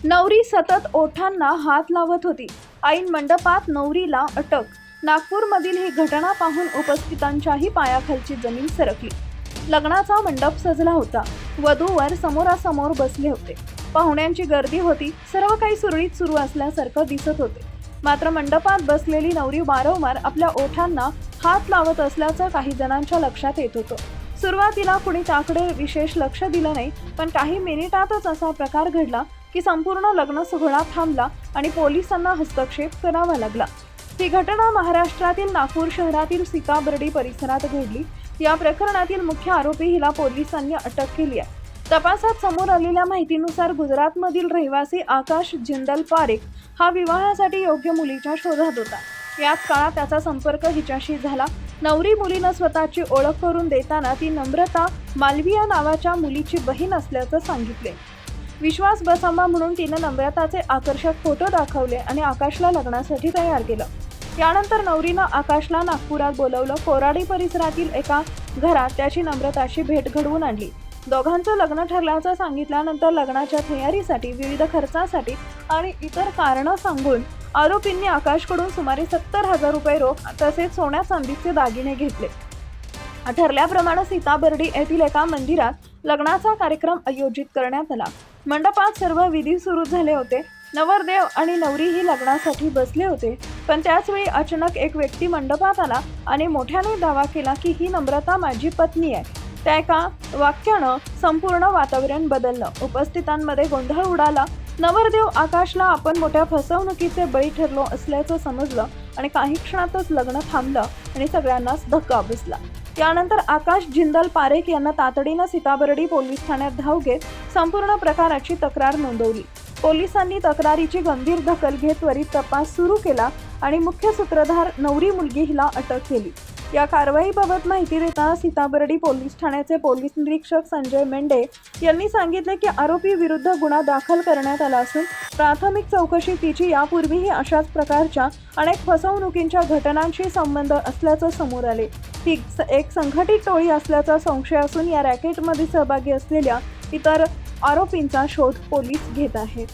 नवरी सतत ओठांना हात लावत होती. ऐन मंडपात नवरीला अटक. नागपूरमधील ही घटना पाहून उपस्थितांच्याही पायाखालची जमीन सरकली. लग्नाचा मंडप सजला होता. वधूवर समोरासमोर बसले होते. पाहुण्यांची गर्दी होती. सर्व काही सुरळीत सुरू असल्यासारखं दिसत होते. मात्र मंडपात बसलेली नवरी वारंवार आपल्या ओठांना हात लावत असल्याचं काही जणांच्या लक्षात येत होतं. सुरुवातीला कुणी त्याकडे विशेष लक्ष दिलं नाही, पण काही मिनिटातच असा प्रकार घडला की संपूर्ण लग्न सोहळा थांबला आणि पोलिसांना हस्तक्षेप करावा लागला. ही घटना महाराष्ट्रातील नागपूर शहरातील सीताबर्डी परिसरात घडली. या प्रकरणातील मुख्य आरोपी हिला पोलिसांनी अटक केली आहे. तपासात समोर आलेल्या माहितीनुसार गुजरातमधील रहिवासी आकाश जिंदल पारेख हा विवाहासाठी योग्य मुलीच्या शोधात होता. याच काळात त्याचा संपर्क हिच्याशी झाला. नवरी मुलीनं स्वतःची ओळख करून देताना ती नम्रता मालविया नावाच्या मुलीची बहीण असल्याचं सांगितले. विश्वास बसावा म्हणून तिनं नम्रताचे आकर्षक फोटो दाखवले आणि आकाशला लग्नासाठी तयार केलं. यानंतर नवरीनं आकाशला नागपुरात बोलवलं. कोराडी परिसरातील एका घरात त्याची नम्रताशी भेट घडवून आणली. दोघांचं लग्न ठरल्याचं सांगितल्यानंतर लग्नाच्या तयारीसाठी, विविध खर्चासाठी आणि इतर कारणं सांगून आरोपींनी आकाशकडून सुमारे 70,000 रुपये रोख तसेच सोन्या चांदीचे दागिने घेतले. ठरल्याप्रमाणे सीताबर्डी येथील एका मंदिरात लग्नाचा कार्यक्रम आयोजित करण्यात आला. मंडपात सर्व विधी सुरू झाले होते. नवरदेव आणि नवरी ही लग्नासाठी बसले होते. पण त्याचवेळी अचानक एक व्यक्ती मंडपात आला आणि मोठ्याने दावा केला की ही नम्रता माझी पत्नी आहे. त्या एका वाक्यानं संपूर्ण वातावरण बदललं. उपस्थितांमध्ये गोंधळ उडाला. नवरदेव आकाशला आपण मोठ्या फसवणुकीचे बळी ठरलो असल्याचं समजलं आणि काही क्षणातच लग्न थांबलं आणि सगळ्यांनाच धक्का बसला. यानंतर आकाश जिंदल पारेख यांना तातडीनं सीताबर्डी पोलीस ठाण्यात धाव घेत संपूर्ण प्रकाराची तक्रार नोंदवली. पोलिसांनी तक्रारीची गंभीर दखल घेत त्वरित तपास सुरू केला आणि मुख्य सूत्रधार नवरी मुलगी हिला अटक केली. या कारवाईबाबत माहिती देताना सीताबर्डी पोलीस ठाण्याचे पोलीस निरीक्षक संजय मेंढे यांनी सांगितले की आरोपी विरुद्ध गुन्हा दाखल करण्यात आला असून प्राथमिक चौकशी तिची यापूर्वीही अशाच प्रकारच्या अनेक फसवणुकींच्या घटनांशी संबंध असल्याचं समोर आले. ही एक संघटित टोळी असल्याचा संशय असून या रॅकेटमध्ये सहभागी असलेल्या इतर आरोपींचा शोध पोलीस घेत आहेत.